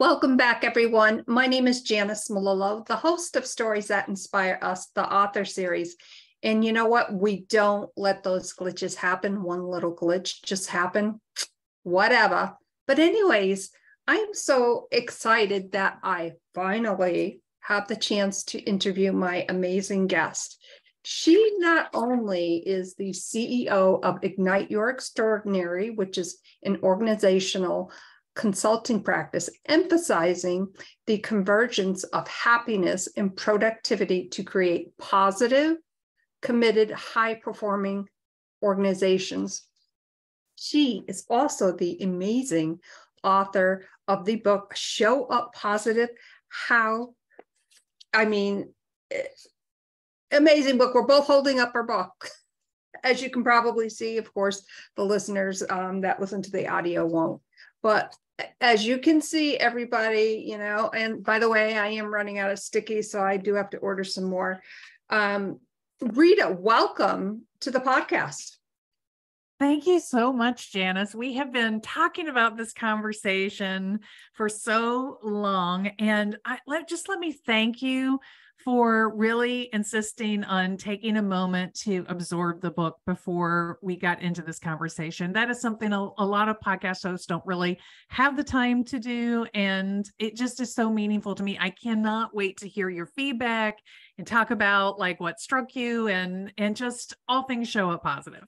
Welcome back, everyone. My name is Janice Malillo, the host of Stories That Inspire Us, the author series. And you know what? We don't let those glitches happen. One little glitch just happened, whatever. But anyways, I'm so excited that I finally have the chance to interview my amazing guest. She not only is the CEO of Ignite Your Extraordinary, which is an organizational consulting practice emphasizing the convergence of happiness and productivity to create positive, committed, high-performing organizations. She is also the amazing author of the book, Show Up Positive, amazing book. We're both holding up our book. As you can probably see, of course, the listeners that listen to the audio won't. But as you can see, everybody, and by the way, I am running out of sticky, so I do have to order some more. Rita, welcome to the podcast. Thank you so much, Janice. We have been talking about this conversation for so long, and let me thank you for really insisting on taking a moment to absorb the book before we got into this conversation. That is something a lot of podcast hosts don't really have the time to do, and it just is so meaningful to me. I cannot wait to hear your feedback and talk about like what struck you and just all things Show Up Positive.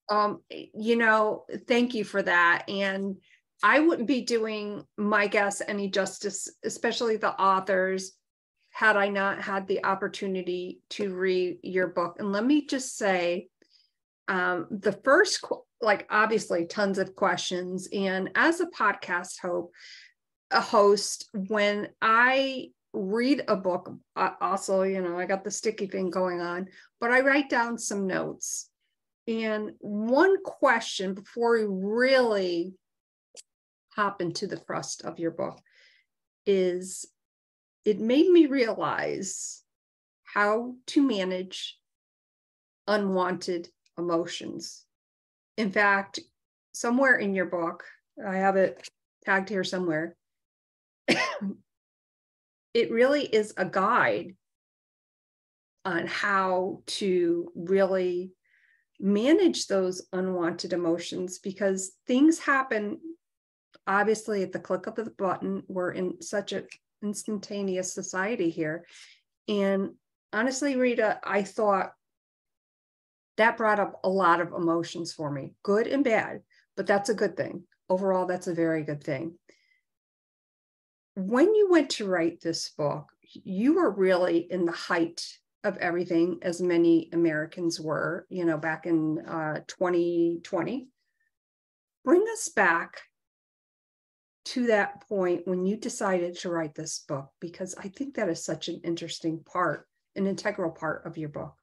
Thank you for that. And I wouldn't be doing my guests any justice, especially the authors, had I not had the opportunity to read your book. And let me just say, the first, obviously tons of questions. And as a podcast host, when I read a book, also, I got the sticky thing going on, but I write down some notes. And one question before we really hop into the crust of your book is, it made me realize how to manage unwanted emotions. In fact, somewhere in your book, I have it tagged here somewhere, it really is a guide on how to really manage those unwanted emotions, because things happen obviously at the click of the button. We're in such an instantaneous society here. And honestly, Rita, I thought that brought up a lot of emotions for me, good and bad, but that's a good thing. Overall, that's a very good thing. When you went to write this book, you were really in the height of everything, as many Americans were, back in 2020. Bring us back to that point when you decided to write this book, because I think that is such an interesting part, an integral part of your book.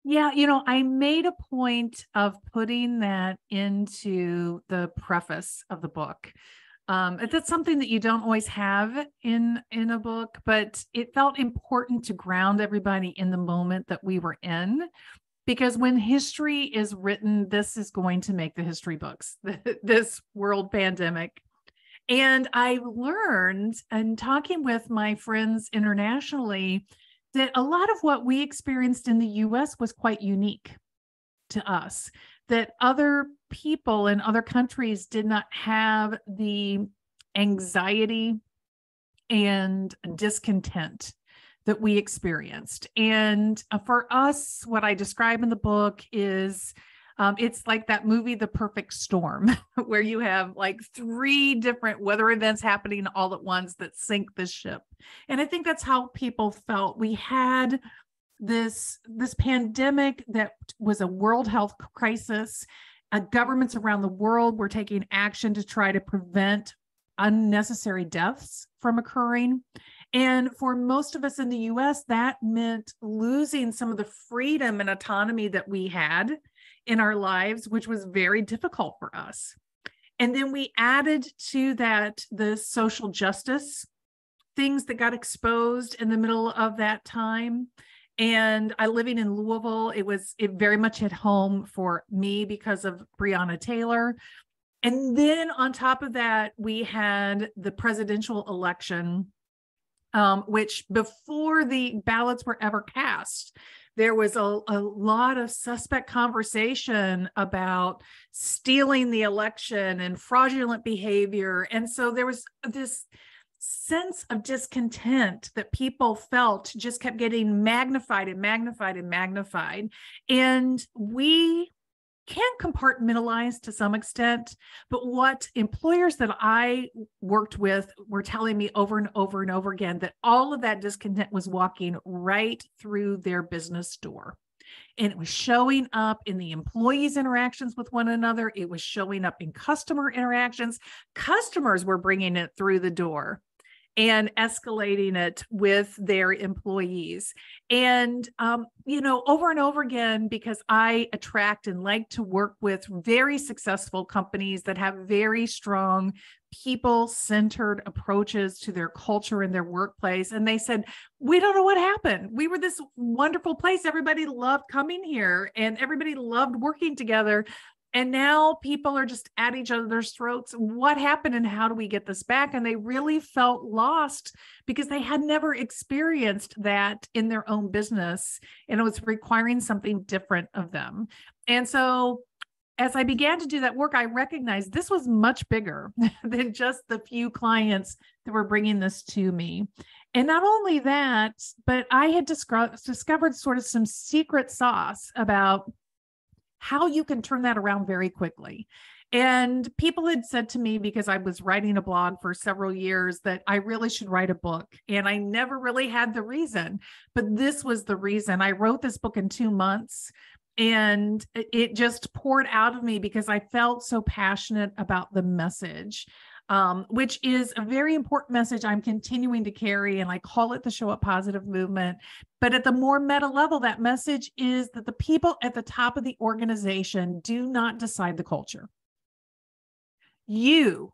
Yeah, I made a point of putting that into the preface of the book. That's something that you don't always have in a book, but it felt important to ground everybody in the moment that we were in. Because when history is written, this is going to make the history books, this world pandemic. And I learned, and talking with my friends internationally, that a lot of what we experienced in the US was quite unique to us, that other people in other countries did not have the anxiety and discontent that we experienced. And for us, what I describe in the book is it's like that movie, The Perfect Storm, where you have like 3 different weather events happening all at once that sink the ship. And I think that's how people felt. We had this pandemic that was a world health crisis. Governments around the world were taking action to try to prevent unnecessary deaths from occurring. And for most of us in the US, that meant losing some of the freedom and autonomy that we had in our lives, which was very difficult for us. And then we added to that the social justice things that got exposed in the middle of that time. And living in Louisville, it very much hit home for me because of Breonna Taylor. And then on top of that, we had the presidential election, which before the ballots were ever cast, there was a lot of suspect conversation about stealing the election and fraudulent behavior. And so there was this sense of discontent that people felt just kept getting magnified and magnified and magnified. And we can compartmentalize to some extent, but what employers that I worked with were telling me over and over and over again, that all of that discontent was walking right through their business door. And it was showing up in the employees' interactions with one another. It was showing up in customer interactions. Customers were bringing it through the door and escalating it with their employees. And, over and over again, because I attract and like to work with very successful companies that have very strong people-centered approaches to their culture and their workplace. And they said, we don't know what happened. We were this wonderful place. Everybody loved coming here and everybody loved working together. And now people are just at each other's throats. What happened and how do we get this back? And they really felt lost because they had never experienced that in their own business. And it was requiring something different of them. And so as I began to do that work, I recognized this was much bigger than just the few clients that were bringing this to me. And not only that, but I had discovered sort of some secret sauce about how you can turn that around very quickly. And people had said to me, because I was writing a blog for several years, that I really should write a book. And I never really had the reason, but this was the reason. I wrote this book in 2 months and it just poured out of me because I felt so passionate about the message. Which is a very important message I'm continuing to carry. And I call it the Show Up Positive movement. But at the more meta level, that message is that the people at the top of the organization do not decide the culture. You,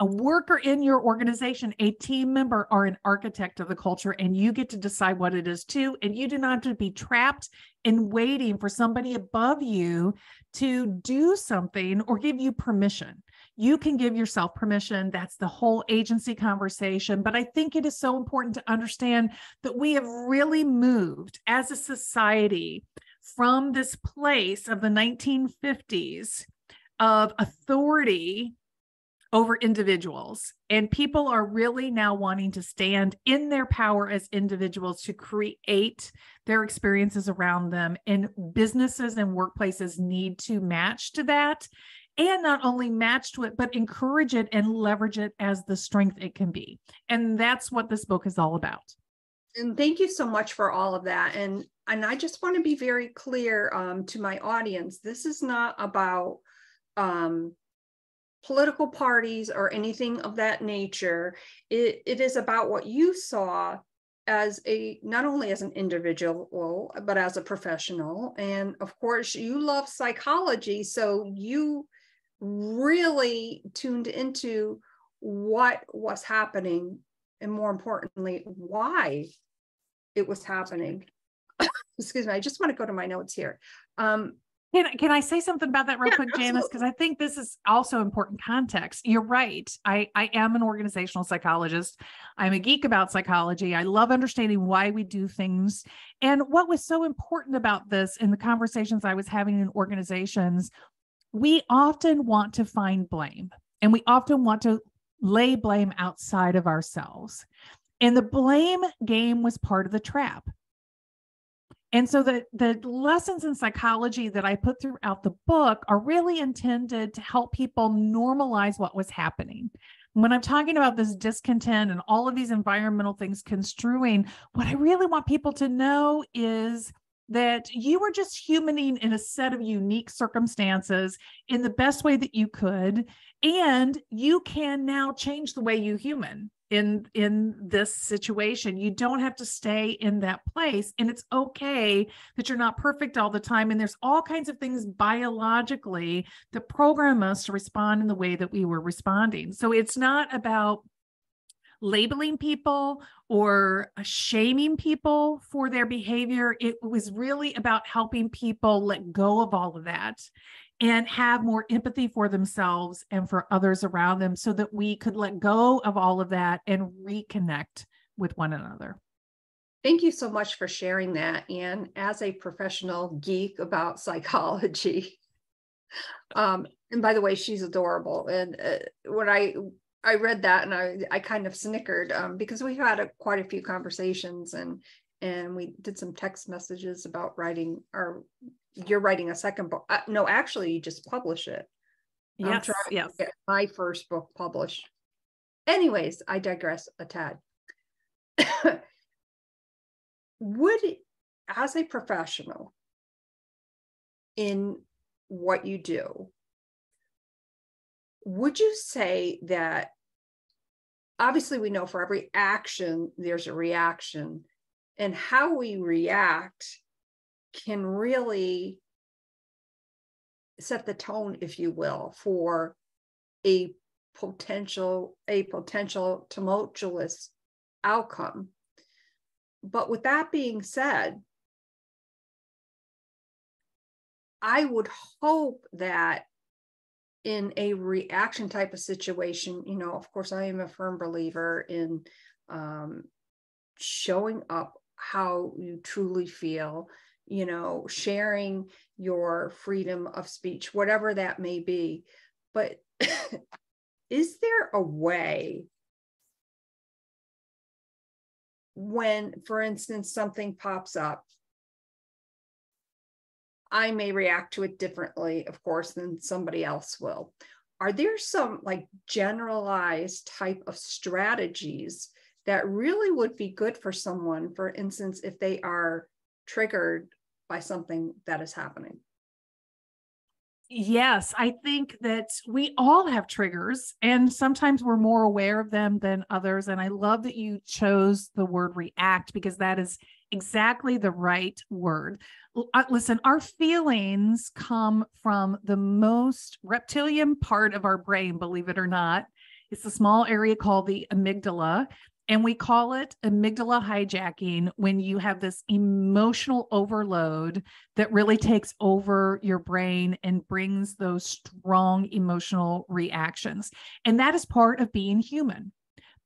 a worker in your organization, a team member, are an architect of the culture, and you get to decide what it is too. And you do not have to be trapped in waiting for somebody above you to do something or give you permission. You can give yourself permission. That's the whole agency conversation. But I think it is so important to understand that we have really moved as a society from this place of the 1950s of authority over individuals. And people are really now wanting to stand in their power as individuals to create their experiences around them. And businesses and workplaces need to match to that. And not only match to it, but encourage it and leverage it as the strength it can be. And that's what this book is all about. And thank you so much for all of that. And I just want to be very clear to my audience. This is not about political parties or anything of that nature. It is about what you saw as not only as an individual, but as a professional. And of course, you love psychology. So you really tuned into what was happening, and more importantly, why it was happening. Excuse me, I just want to go to my notes here. Can I say something about that real quick, Janice? Because I think this is also important context. You're right. I am an organizational psychologist. I'm a geek about psychology. I love understanding why we do things. And what was so important about this in the conversations I was having in organizations, we often want to find blame, and we often want to lay blame outside of ourselves. And the blame game was part of the trap. And so the lessons in psychology that I put throughout the book are really intended to help people normalize what was happening. When I'm talking about this discontent and all of these environmental things construing, what I really want people to know is that you were just humaning in a set of unique circumstances in the best way that you could. And you can now change the way you human in this situation. You don't have to stay in that place. And it's okay that you're not perfect all the time. And there's all kinds of things biologically that program us to respond in the way that we were responding. So it's not about labeling people or shaming people for their behavior. It was really about helping people let go of all of that and have more empathy for themselves and for others around them, so that we could let go of all of that and reconnect with one another. Thank you so much for sharing that. And as a professional geek about psychology, and by the way, she's adorable. And when I read that, and I kind of snickered, because we've had quite a few conversations, and we did some text messages about writing, or you're writing a second book. No, actually, you just publish it. Yes, I'm trying yes. to get my first book published. Anyways, I digress a tad. Would, as a professional in what you do, would you say that, obviously we know for every action there's a reaction, and how we react can really set the tone, if you will, for a potential tumultuous outcome? But with that being said, I would hope that in a reaction type of situation, of course, I am a firm believer in showing up how you truly feel, sharing your freedom of speech, whatever that may be. But is there a way when, for instance, something pops up, I may react to it differently, of course, than somebody else will? Are there some like generalized type of strategies that really would be good for someone, for instance, if they are triggered by something that is happening? Yes, I think that we all have triggers, and sometimes we're more aware of them than others. And I love that you chose the word react, because that is exactly the right word. Listen, our feelings come from the most reptilian part of our brain, believe it or not. It's a small area called the amygdala. And we call it amygdala hijacking when you have this emotional overload that really takes over your brain and brings those strong emotional reactions. And that is part of being human.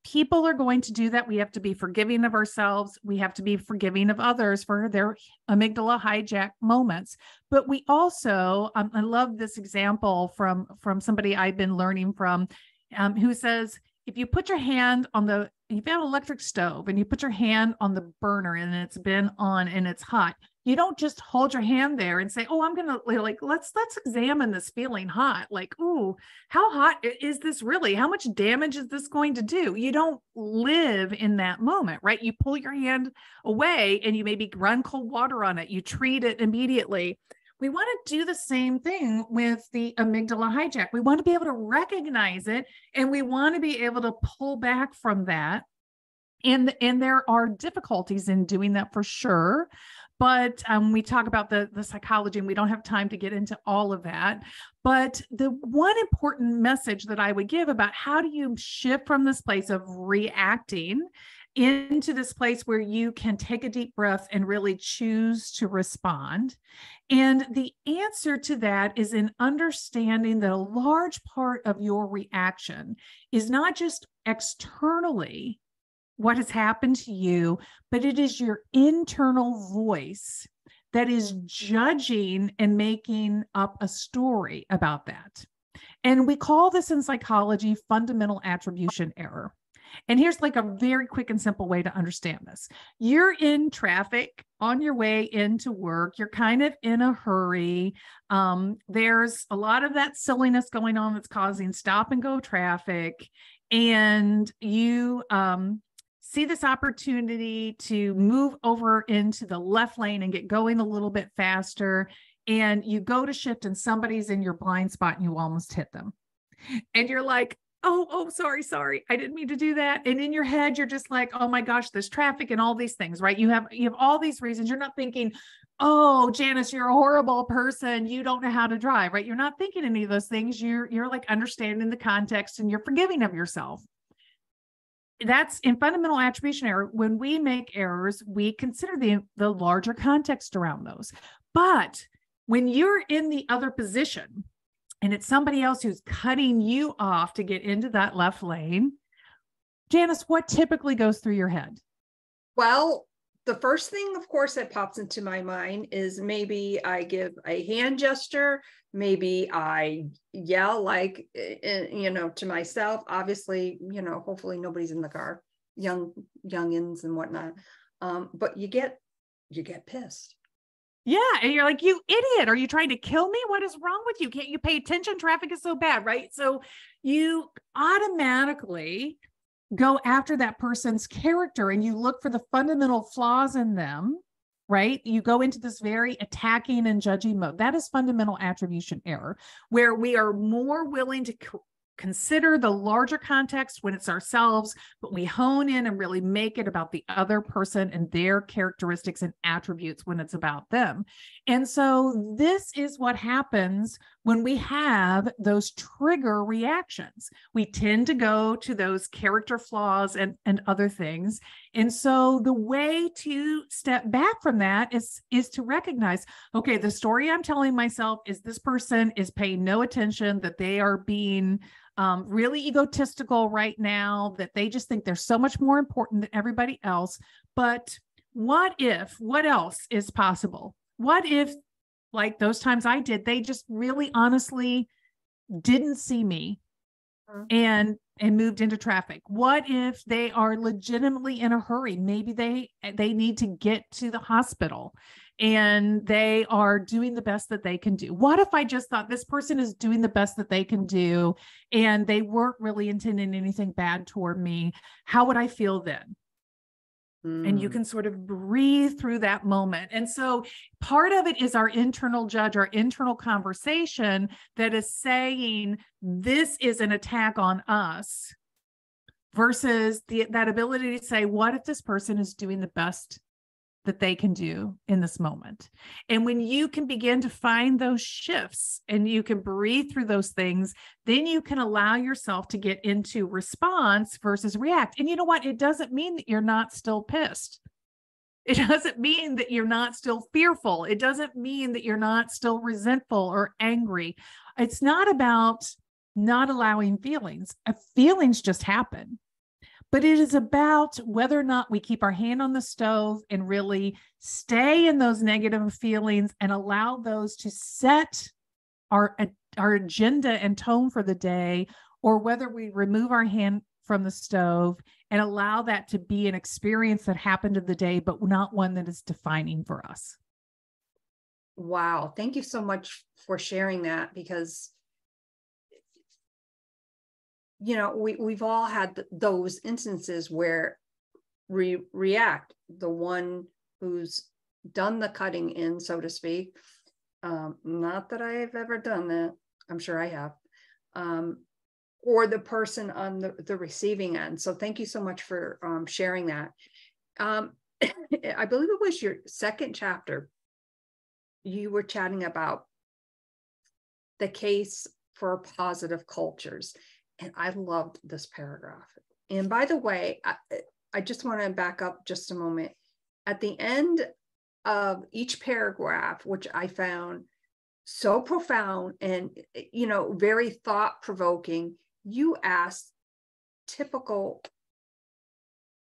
People are going to do that. We have to be forgiving of ourselves. We have to be forgiving of others for their amygdala hijack moments. But we also, I love this example from somebody I've been learning from, who says, if you put your hand on you've got an electric stove and you put your hand on the burner and it's been on and it's hot, you don't just hold your hand there and say, oh, I'm going to let's examine this feeling hot. Like, ooh, how hot is this really? How much damage is this going to do? You don't live in that moment, right? You pull your hand away and you maybe run cold water on it. You treat it immediately. We want to do the same thing with the amygdala hijack. We want to be able to recognize it, and we want to be able to pull back from that. And there are difficulties in doing that for sure. But we talk about the psychology, and we don't have time to get into all of that. But the one important message that I would give about how do you shift from this place of reacting into this place where you can take a deep breath and really choose to respond. And the answer to that is in understanding that a large part of your reaction is not just externally what has happened to you, but it is your internal voice that is judging and making up a story about that. And we call this in psychology fundamental attribution error. And here's like a very quick and simple way to understand this. You're in traffic on your way into work. You're kind of in a hurry. There's a lot of that silliness going on that's causing stop and go traffic. And you see this opportunity to move over into the left lane and get going a little bit faster. And you go to shift and somebody's in your blind spot and you almost hit them. And you're like, oh, sorry. I didn't mean to do that. And in your head, you're just like, oh my gosh, there's traffic and all these things, right? You have all these reasons. You're not thinking, oh, Janice, you're a horrible person. You don't know how to drive, right? You're not thinking any of those things. You're like understanding the context and you're forgiving of yourself. That's in fundamental attribution error. When we make errors, we consider the larger context around those. But When you're in the other position and it's somebody else who's cutting you off to get into that left lane, Janice, what typically goes through your head? Well, the first thing, of course, that pops into my mind is maybe I give a hand gesture, maybe I yell like, to myself. Obviously, hopefully nobody's in the car, youngins and whatnot. But you get pissed. Yeah. And you're like, you idiot. Are you trying to kill me? What is wrong with you? Can't you pay attention? Traffic is so bad, right? So you automatically go after that person's character and you look for the fundamental flaws in them, right? You go into this very attacking and judging mode. That is fundamental attribution error, where we are more willing to consider the larger context when it's ourselves, but we hone in and really make it about the other person and their characteristics and attributes when it's about them. And so this is what happens when we have those trigger reactions. We tend to go to those character flaws and other things. And so the way to step back from that is to recognize, okay, the story I'm telling myself is this person is paying no attention, that they are being really egotistical right now, that they just think they're so much more important than everybody else. But what else is possible? What if, like those times I did, they just really honestly didn't see me and moved into traffic? What if they are legitimately in a hurry? Maybe they need to get to the hospital and they are doing the best that they can do. What if I just thought this person is doing the best that they can do and they weren't really intending anything bad toward me? How would I feel then? And you can sort of breathe through that moment. And so part of it is our internal judge, our internal conversation that is saying this is an attack on us, versus that ability to say, what if this person is doing the best that they can do in this moment? And when you can begin to find those shifts and you can breathe through those things, then you can allow yourself to get into response versus react. And you know what? It doesn't mean that you're not still pissed. It doesn't mean that you're not still fearful. It doesn't mean that you're not still resentful or angry. It's not about not allowing feelings. Feelings just happen. But it is about whether or not we keep our hand on the stove and really stay in those negative feelings and allow those to set our agenda and tone for the day, or whether we remove our hand from the stove and allow that to be an experience that happened in the day, but not one that is defining for us. Wow. Thank you so much for sharing that, because we've all had those instances where we react. The one who's done the cutting in, so to speak. Not that I've ever done that. I'm sure I have. Or the person on the receiving end. So thank you so much for sharing that. I believe it was your second chapter. You were chatting about the case for positive cultures. And I loved this paragraph. And by the way, I just want to back up just a moment. At the end of each paragraph, which I found so profound and, very thought-provoking, you asked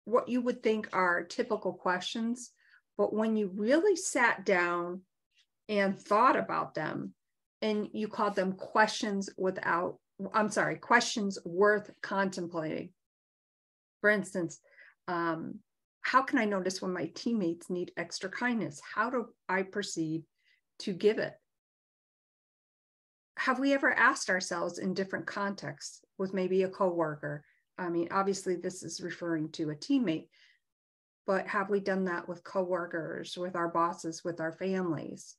what you would think are typical questions. But when you really sat down and thought about them, and you called them questions worth contemplating. For instance, how can I notice when my teammates need extra kindness? How do I proceed to give it? Have we ever asked ourselves in different contexts with maybe a coworker? I mean, obviously this is referring to a teammate, but have we done that with coworkers, with our bosses, with our families?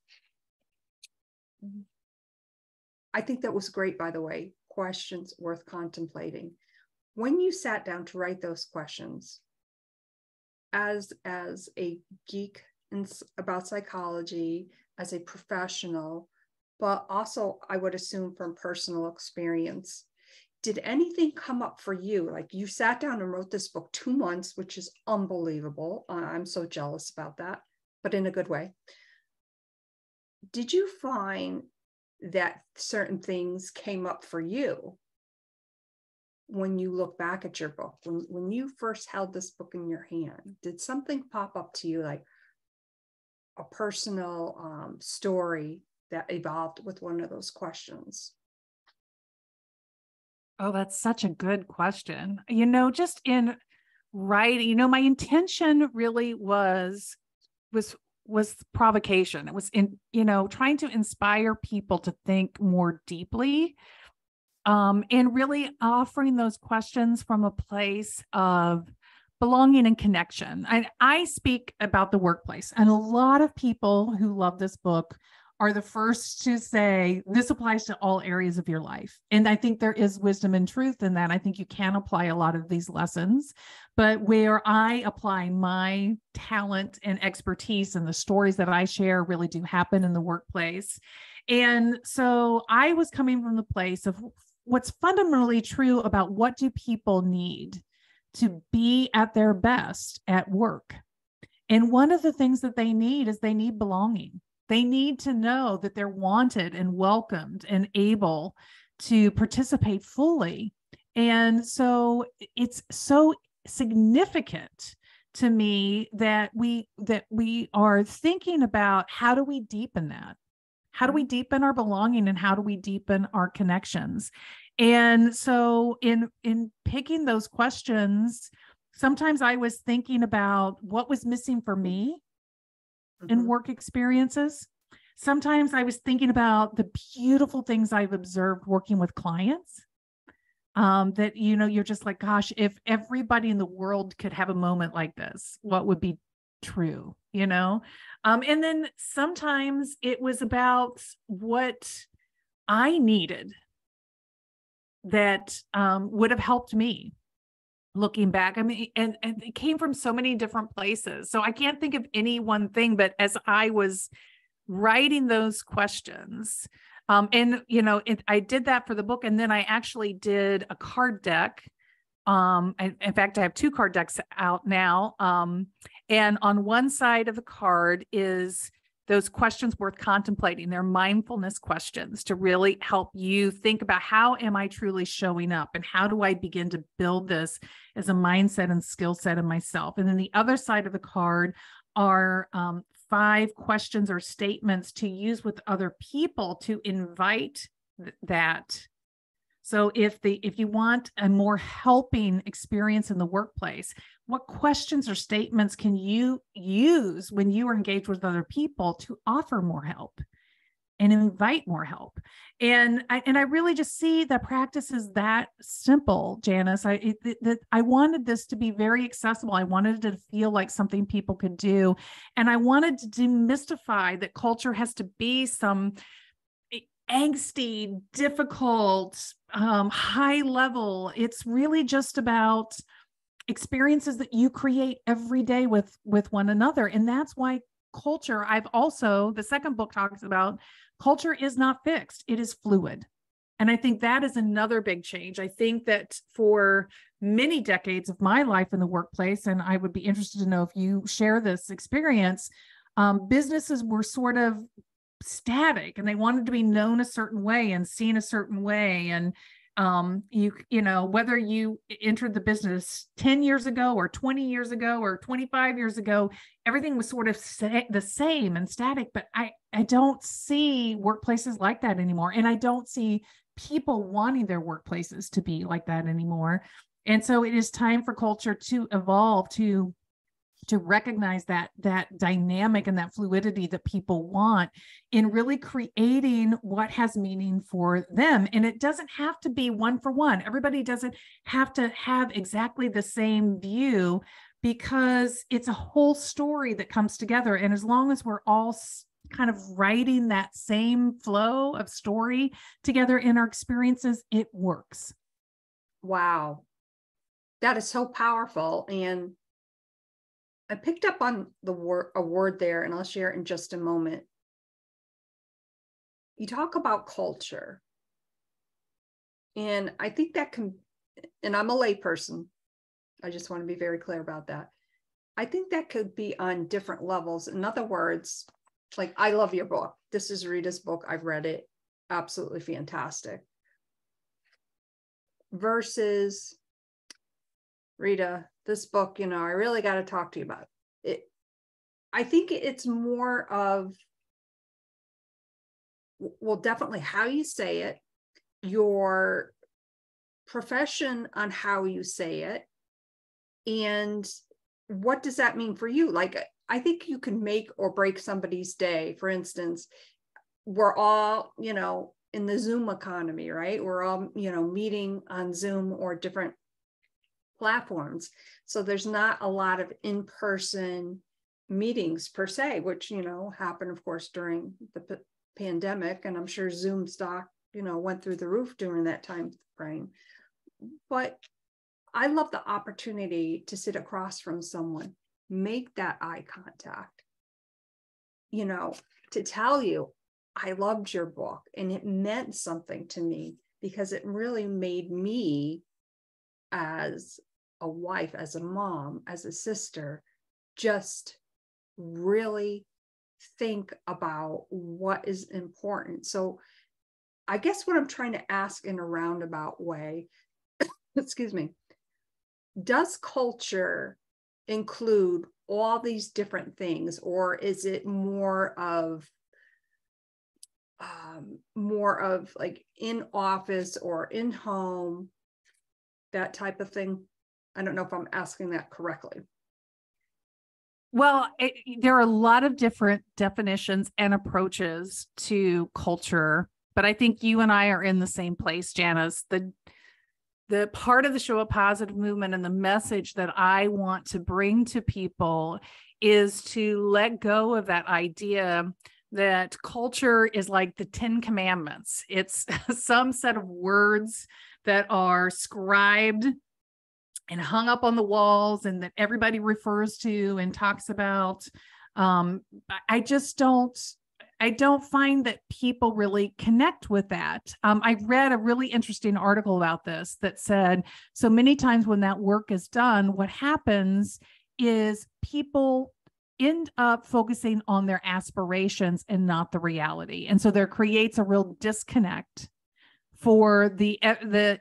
I think that was great, by the way. Questions worth contemplating. When you sat down to write those questions, as a geek about psychology, as a professional, but also I would assume from personal experience, did anything come up for you? Like, you sat down and wrote this book 2 months, which is unbelievable. I'm so jealous about that, but in a good way. did you find that certain things came up for you when you look back at your book? When you first held this book in your hand, did something pop up to you, like a personal story that evolved with one of those questions? Oh, that's such a good question. Just in writing, my intention really was provocation. It was in, trying to inspire people to think more deeply, and really offering those questions from a place of belonging and connection. I speak about the workplace, and a lot of people who love this book are the first to say this applies to all areas of your life. And I think there is wisdom and truth in that. I think you can apply a lot of these lessons, but where I apply my talent and expertise and the stories that I share really do happen in the workplace. And so I was coming from the place of what's fundamentally true about what do people need to be at their best at work. And one of the things that they need is they need belonging. They need to know that they're wanted and welcomed and able to participate fully. And so it's so significant to me that we are thinking about how do we deepen that? How do we deepen our belonging, and how do we deepen our connections? And so in picking those questions, sometimes I was thinking about what was missing for me in work experiences. Sometimes I was thinking about the beautiful things I've observed working with clients, that, you're just like, gosh, if everybody in the world could have a moment like this, what would be true, and then sometimes it was about what I needed that would have helped me. Looking back, I mean, and it came from so many different places. So I can't think of any one thing, but as I was writing those questions, I did that for the book. And then I actually did a card deck. In fact, I have 2 card decks out now. And on one side of the card is those questions worth contemplating. They're mindfulness questions to really help you think about, how am I truly showing up, and how do I begin to build this as a mindset and skill set in myself? And then the other side of the card are 5 questions or statements to use with other people to invite that. So if you want a more helping experience in the workplace, what questions or statements can you use when you are engaged with other people to offer more help and invite more help? And I really just see that practice is that simple, Janice. I wanted this to be very accessible. I wanted it to feel like something people could do. And I wanted to demystify that culture has to be some angsty, difficult, high level. It's really just about experiences that you create every day with one another. And that's why culture, the second book talks about culture is not fixed. It is fluid. And I think that is another big change. I think that for many decades of my life in the workplace, and I would be interested to know if you share this experience, businesses were sort of static, and they wanted to be known a certain way and seen a certain way. And whether you entered the business 10 years ago or 20 years ago or 25 years ago, everything was sort of the same and static. But I don't see workplaces like that anymore. And I don't see people wanting their workplaces to be like that anymore. And so it is time for culture to evolve, to recognize that dynamic and that fluidity that people want in really creating what has meaning for them. And it doesn't have to be one for one. Everybody doesn't have to have exactly the same view, because it's a whole story that comes together. And as long as we're all kind of writing that same flow of story together in our experiences, it works. Wow. That is so powerful. And I picked up on a word there, and I'll share it in just a moment. You talk about culture. And I think that and I'm a layperson. I just want to be very clear about that. I think that could be on different levels. In other words, like, I love your book. This is Rita's book. I've read it. Absolutely fantastic. Versus, Rita, this book, I really got to talk to you about it. I think it's more of, well, definitely how you say it, your profession on how you say it, and what does that mean for you? Like, I think you can make or break somebody's day. For instance, we're all, in the Zoom economy, right? We're all, meeting on Zoom or different platforms. So there's not a lot of in-person meetings per se, which, happened, of course, during the pandemic. And I'm sure Zoom stock, went through the roof during that time frame. But I love the opportunity to sit across from someone, make that eye contact, to tell you, I loved your book and it meant something to me because it really made me, as a wife, as a mom, as a sister, just really think about what is important. So I guess what I'm trying to ask in a roundabout way, excuse me, does culture include all these different things, or is it more of like in office or in home, that type of thing? I don't know if I'm asking that correctly. Well, there are a lot of different definitions and approaches to culture, but I think you and I are in the same place, Janice. The part of the Show Up Positive movement and the message that I want to bring to people is to let go of that idea that culture is like the 10 Commandments. It's some set of words that are scribed and hung up on the walls and that everybody refers to and talks about. I don't find that people really connect with that. I read a really interesting article about this that said, so many times when that work is done, what happens is people end up focusing on their aspirations and not the reality. And so there creates a real disconnect for the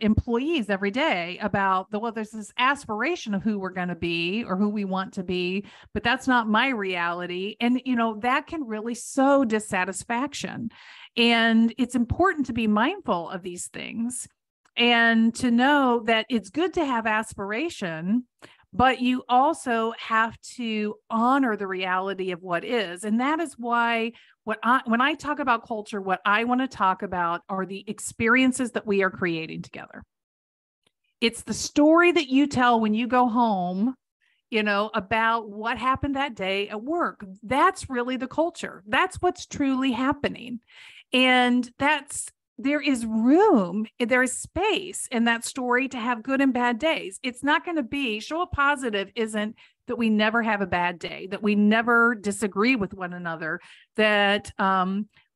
employees every day about there's this aspiration of who we're going to be or who we want to be, but that's not my reality. And, that can really sow dissatisfaction. And it's important to be mindful of these things and to know that it's good to have aspiration, but you also have to honor the reality of what is. And that is why when I talk about culture, what I want to talk about are the experiences that we are creating together. It's the story that you tell when you go home, about what happened that day at work. That's really the culture. That's what's truly happening. And there is room, there is space in that story to have good and bad days. It's not going to be Show Up Positive isn't that we never have a bad day, that we never disagree with one another, that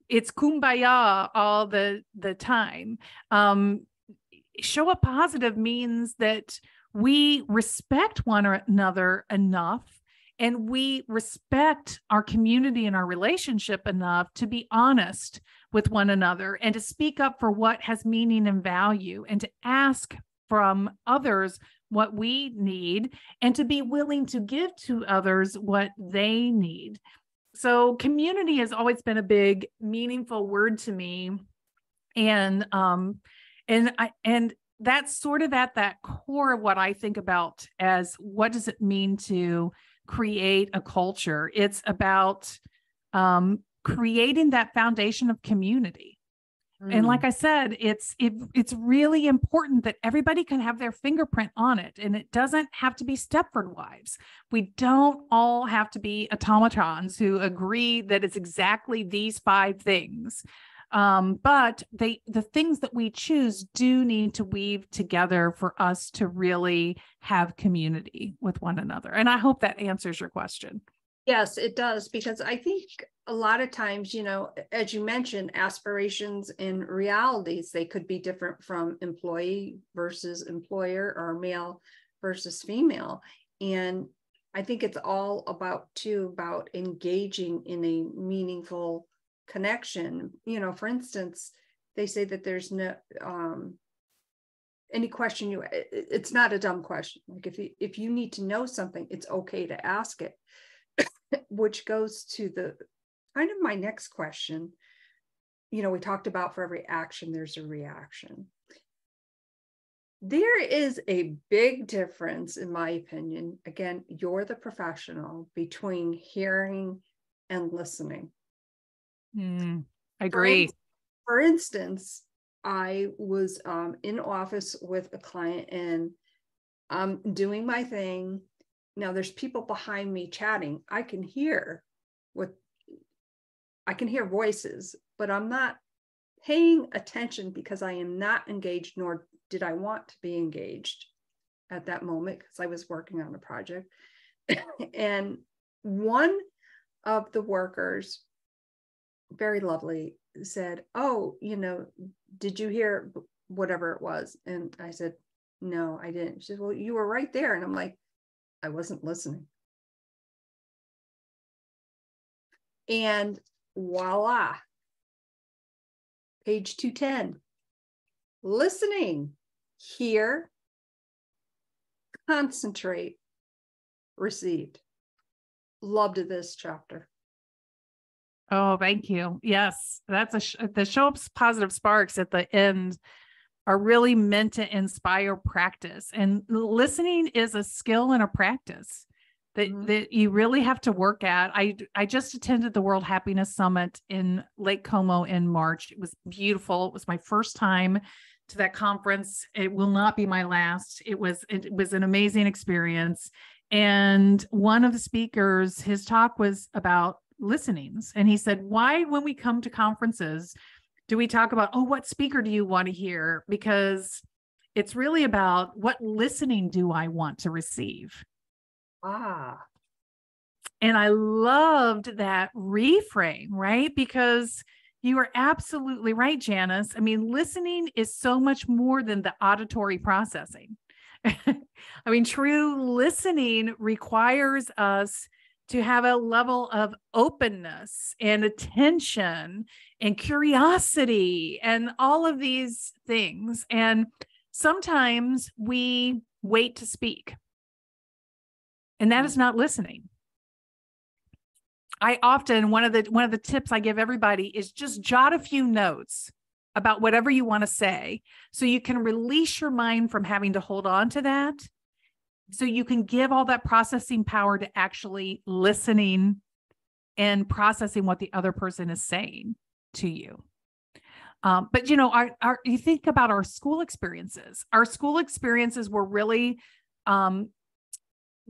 it's kumbaya all the time. Show Up Positive means that we respect one another enough and we respect our community and our relationship enough to be honest with one another and to speak up for what has meaning and value and to ask from others what we need and to be willing to give to others what they need. So community has always been a big, meaningful word to me. And that's sort of at that core of what I think about as what does it mean to create a culture. It's about creating that foundation of community. And like I said, it's really important that everybody can have their fingerprint on it. And it doesn't have to be Stepford wives. We don't all have to be automatons who agree that it's exactly these 5 things. But the things that we choose do need to weave together for us to really have community with one another. And I hope that answers your question. Yes, it does, because I think a lot of times, as you mentioned, aspirations and realities, they could be different from employee versus employer or male versus female. And I think it's all about engaging in a meaningful connection. For instance, they say that there's no any question it's not a dumb question. Like if you need to know something, it's okay to ask it, which goes to the kind of my next question. We talked about for every action, there's a reaction. There is a big difference, in my opinion. Again, you're the professional, between hearing and listening. I agree. For instance, I was in office with a client, and I'm doing my thing. Now there's people behind me chatting. I can hear voices, but I'm not paying attention because I am not engaged, nor did I want to be engaged at that moment because I was working on a project. And one of the workers, very lovely, said, "Oh, did you hear whatever it was?" And I said, "No, I didn't." She said, "Well, you were right there." And I'm like, I wasn't listening. And voila, page 210, listening, hear, concentrate, received. Loved this chapter. Oh, thank you. Yes, that's the show up positive sparks at the end are really meant to inspire practice. And listening is a skill and a practice that you really have to work at. I just attended the World Happiness Summit in Lake Como in March. It was beautiful. It was my first time to that conference. It will not be my last. It was an amazing experience. And one of the speakers, his talk was about listenings. And he said, why, when we come to conferences, do we talk about, oh, what speaker do you want to hear? Because it's really about what listening do I want to receive? And I loved that reframe, right? Because you are absolutely right, Janice. I mean, listening is so much more than the auditory processing. I mean, true listening requires us to have a level of openness and attention and curiosity and all of these things. And sometimes we wait to speak, and that is not listening. I often, one of the tips I give everybody is just jot a few notes about whatever you want to say, so you can release your mind from having to hold on to that, so you can give all that processing power to actually listening and processing what the other person is saying to you. But you think about our school experiences. Our school experiences were really,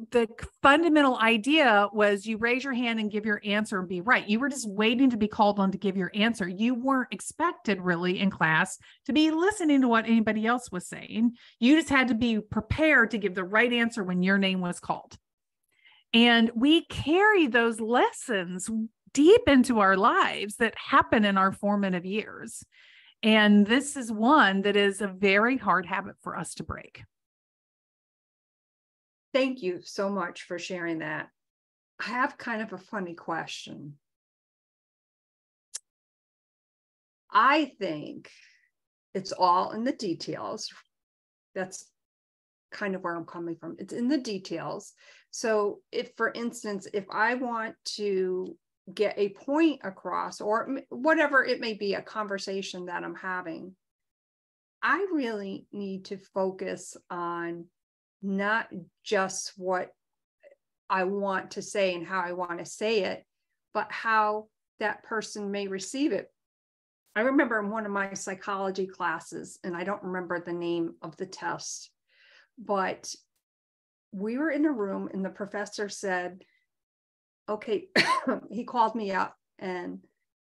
the fundamental idea was you raise your hand and give your answer and be right. You were just waiting to be called on to give your answer. You weren't expected really in class to be listening to what anybody else was saying. You just had to be prepared to give the right answer when your name was called. And we carry those lessons deep into our lives that happen in our formative years. And this is one that is a very hard habit for us to break. Thank you so much for sharing that. I have kind of a funny question. I think it's all in the details. That's kind of where I'm coming from. It's in the details. So if, for instance, if I want to get a point across, or whatever it may be, a conversation that I'm having, I really need to focus on not just what I want to say and how I want to say it, but how that person may receive it. I remember in one of my psychology classes, and I don't remember the name of the test, but we were in a room and the professor said, okay, he called me up and,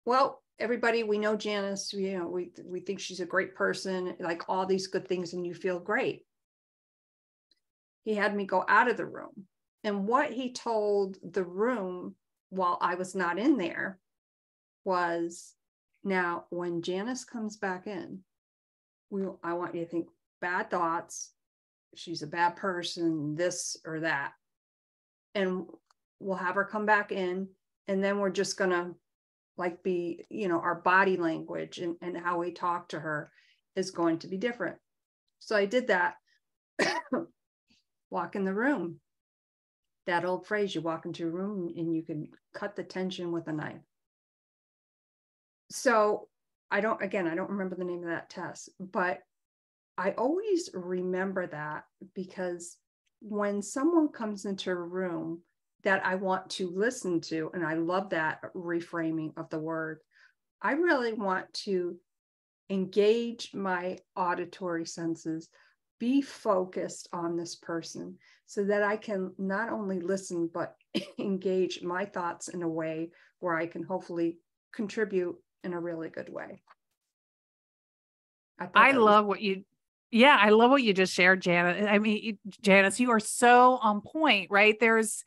well, everybody, we know Janice, we think she's a great person, like all these good things, and you feel great. He had me go out of the room. And what he told the room while I was not in there was, now, when Janice comes back in, I want you to think bad thoughts. She's a bad person, this or that. and we'll have her come back in, and then we're just gonna like be, our body language and how we talk to her is going to be different. So I did that. Walk in the room. That old phrase, you walk into a room and you can cut the tension with a knife. So I don't remember the name of that test, but I always remember that, because when someone comes into a room that I want to listen to, and I love that reframing of the word, I really want to engage my auditory senses, be focused on this person so that I can not only listen, but engage my thoughts in a way where I can hopefully contribute in a really good way. I love what you just shared, Janet. I mean, Janice, you are so on point, right? There's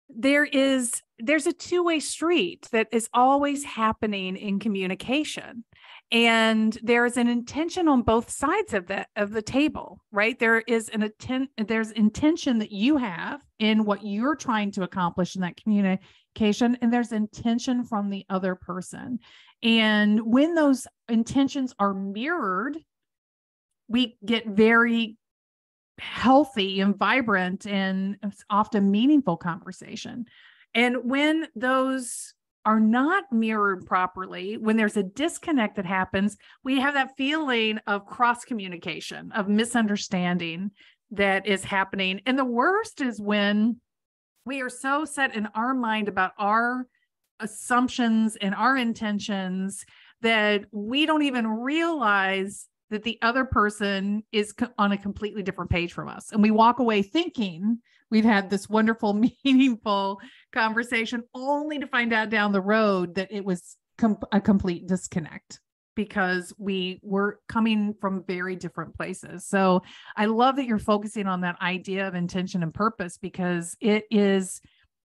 a two-way street that is always happening in communication. And there's an intention on both sides of the table, right? There's intention that you have in what you're trying to accomplish in that communication, and there's intention from the other person. And when those intentions are mirrored, we get very healthy and vibrant and often meaningful conversation. And when those are not mirrored properly, when there's a disconnect that happens, we have that feeling of cross communication, of misunderstanding that is happening. And the worst is when we are so set in our mind about our assumptions and our intentions that we don't even realize that the other person is on a completely different page from us. And we walk away thinking we've had this wonderful, meaningful conversation, only to find out down the road that it was a complete disconnect, because we were coming from very different places. So I love that you're focusing on that idea of intention and purpose, because it is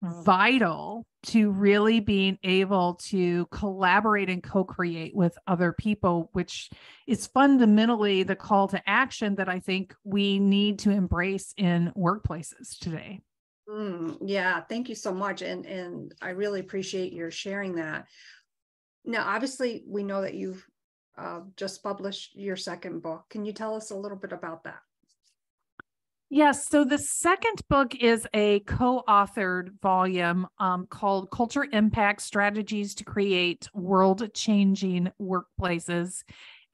vital to really being able to collaborate and co-create with other people, which is fundamentally the call to action that I think we need to embrace in workplaces today. Yeah, thank you so much. And I really appreciate your sharing that. Now, obviously, we know that you've just published your second book. Can you tell us a little bit about that? Yes. So the second book is a co-authored volume called Culture Impact: Strategies to Create World-Changing Workplaces.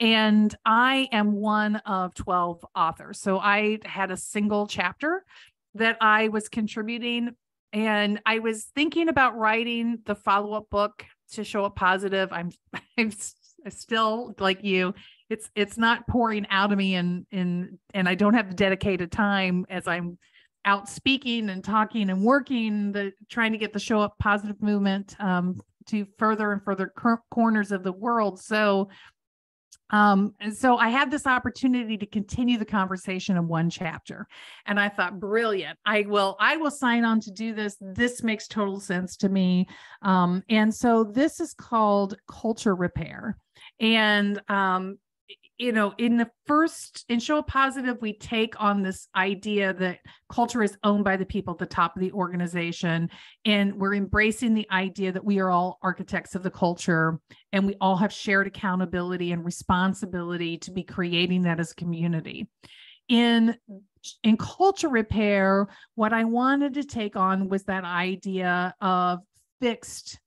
And I am one of 12 authors. So I had a single chapter that I was contributing, and I was thinking about writing the follow-up book to Show Up Positive. I'm still, like you, it's not pouring out of me, and I don't have the dedicated time as I'm out speaking and talking and working, trying to get the Show Up Positive movement to further and further corners of the world. So I had this opportunity to continue the conversation in one chapter, and I thought, brilliant, I will sign on to do this. This makes total sense to me. And so this is called Culture Repair. And, in Show Up Positive, we take on this idea that culture is owned by the people at the top of the organization. And we're embracing the idea that we are all architects of the culture, and we all have shared accountability and responsibility to be creating that as a community. In Culture Repair, what I wanted to take on was that idea of fixed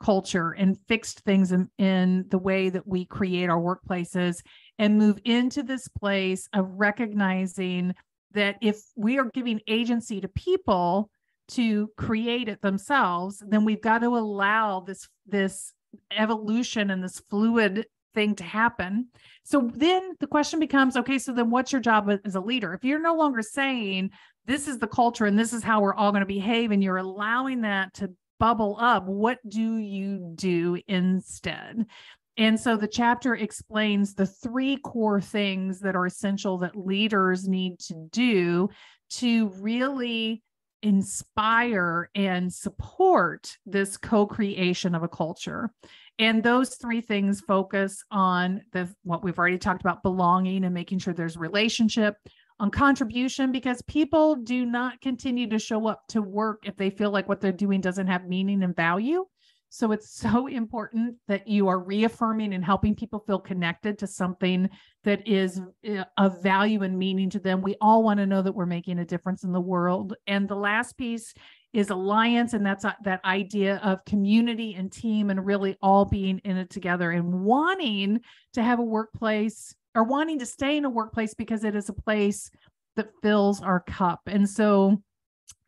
culture and fixed things in the way that we create our workplaces, and move into this place of recognizing that if we are giving agency to people to create it themselves, then we've got to allow this evolution and this fluid thing to happen. So then the question becomes, okay, so then what's your job as a leader? If you're no longer saying this is the culture and this is how we're all going to behave, and you're allowing that to bubble up, what do you do instead? And so the chapter explains the 3 core things that are essential that leaders need to do to really inspire and support this co-creation of a culture. And those 3 things focus on what we've already talked about: belonging and making sure there's relationship, on contribution, because people do not continue to show up to work if they feel like what they're doing doesn't have meaning and value. So it's so important that you are reaffirming and helping people feel connected to something that is of value and meaning to them. We all want to know that we're making a difference in the world. And the last piece is alliance. And that's that idea of community and team and really all being in it together and wanting to have a workplace or wanting to stay in a workplace because it is a place that fills our cup. And so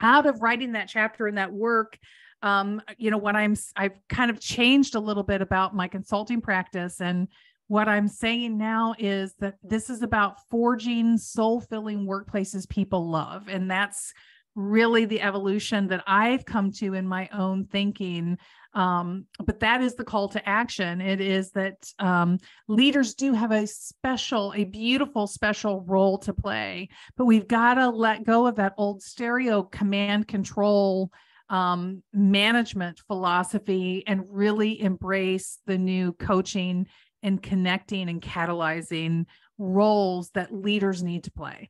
out of writing that chapter in that work, what I've kind of changed a little bit about my consulting practice. And what I'm saying now is that this is about forging soul-filling workplaces people love. And that's really the evolution that I've come to in my own thinking. But that is the call to action. It is that leaders do have a beautiful special role to play, but we've got to let go of that old stereo command control management philosophy and really embrace the new coaching and connecting and catalyzing roles that leaders need to play.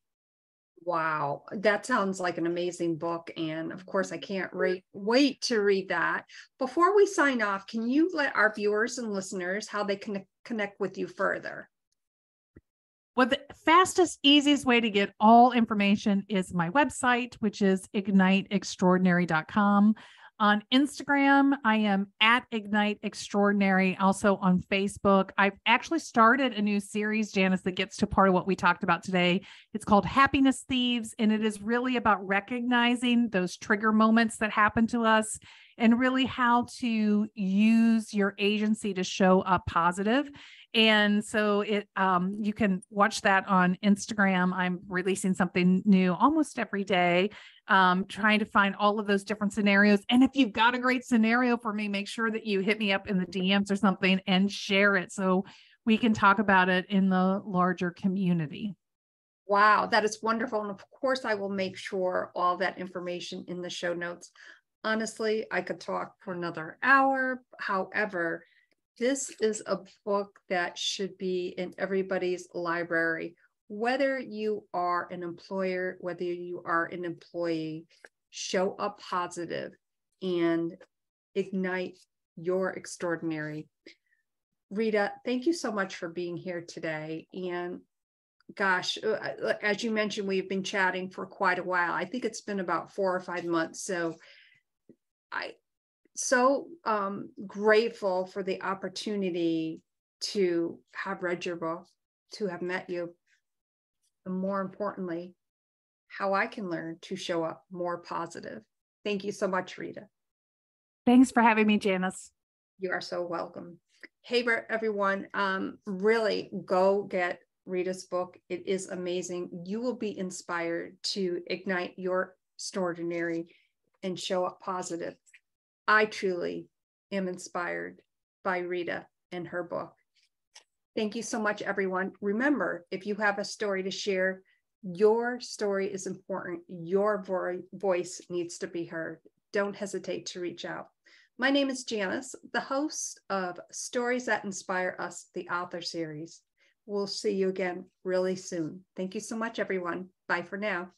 Wow, that sounds like an amazing book. And of course, I can't wait to read that. Before we sign off, can you let our viewers and listeners how they can connect with you further? Well, the fastest, easiest way to get all information is my website, which is igniteextraordinary.com. On Instagram, I am at Ignite Extraordinary. Also on Facebook. I've actually started a new series, Janice, that gets to part of what we talked about today. It's called Happiness Thieves, and it is really about recognizing those trigger moments that happen to us and really how to use your agency to show up positive. And so you can watch that on Instagram. I'm releasing something new almost every day, trying to find all of those different scenarios. And if you've got a great scenario for me, make sure that you hit me up in the DMs or something and share it so we can talk about it in the larger community. Wow, that is wonderful. And of course, I will make sure all that information in the show notes. Honestly, I could talk for another hour. However, this is a book that should be in everybody's library, whether you are an employer, whether you are an employee. Show up positive and ignite your extraordinary. Rita, thank you so much for being here today. And gosh, as you mentioned, we've been chatting for quite a while. I think it's been about 4 or 5 months. So so grateful for the opportunity to have read your book, to have met you, and more importantly, how I can learn to show up more positive. Thank you so much, Rita. Thanks for having me, Janice. You are so welcome. Hey, everyone, really go get Rita's book. It is amazing. You will be inspired to ignite your extraordinary and show up positive. I truly am inspired by Rita and her book. Thank you so much, everyone. Remember, if you have a story to share, your story is important. Your voice needs to be heard. Don't hesitate to reach out. My name is Janice, the host of Stories That Inspire Us, the author series. We'll see you again really soon. Thank you so much, everyone. Bye for now.